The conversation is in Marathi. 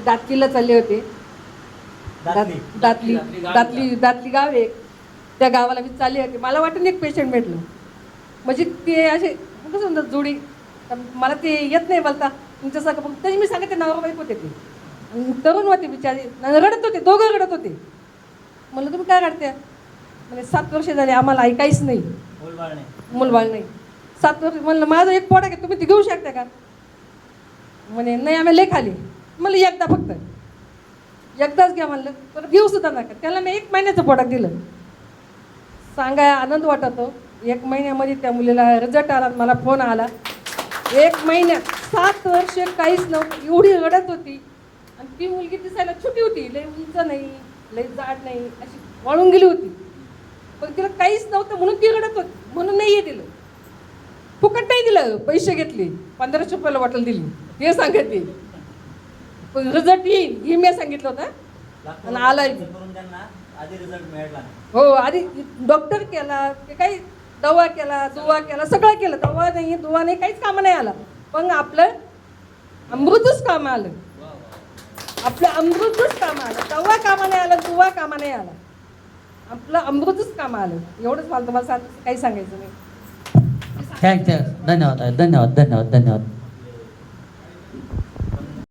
दातलीला चालले होते. दातली गाव आहे. त्या गावाला मी चालले होते. मला वाटून एक पेशंट भेटलं. म्हणजे ते असे कसं म्हणतात जोडी. मला ते येत नाही बोलता तुमच्यासारखं. मग तरी मी सांगते नवरा बाईक होते ते. तरुण होते बिचारे. रडत होते, दोघं रडत होते. म्हणलं तुम्ही काय काढते? म्हणजे 7 वर्ष झाले आम्हाला आई काहीच नाही, मूलबाळ नाही. 7 वर्ष. म्हणलं माझं एक पोट आहे, तुम्ही ते घेऊ शकता का? म्हणे नाही आम्ही लय खाली. म्हणलं एकदा फक्त एकदाच घ्या. म्हणलं तर घेऊ सुद्धा नका. त्याला मी 1 महिन्याचं प्रोडक्ट दिलं. सांगाय आनंद वाटतो. 1 महिन्यामध्ये त्या मुलीला रिझल्ट आला. मला फोन आला. 1 महिन्यात 7 वर्ष काहीच नव्हतं. एवढी रडत होती. आणि ती मुलगी दिसायला छोटी होती, लय उंच नाही, लय जाड नाही, अशी वाळून गेली होती. पण तिला काहीच नव्हतं म्हणून ती रडत होती. म्हणून नाही दिलं, फुकट नाही दिलं, पैसे घेतले. 1500 रुपयाला बॉटल दिली. हे सांगते पण रिझल्ट येईल हे मी सांगितलं होतं. आणि आलाय. हो, आधी डॉक्टर केला, ते काही दवा केला, दुवा केला, सगळं केलं. दवा नाही, दुवा नाही, काहीच कामं नाही आला. पण आपलं अमृतच काम आलं. आपलं अमृतच काम आलं. दवा कामा नाही आला, दुवा कामा नाही आला. आपलं अमृतच काम आलं. एवढंच मला तुम्हाला काही सांगायचं नाही. थँक्यू. धन्यवाद.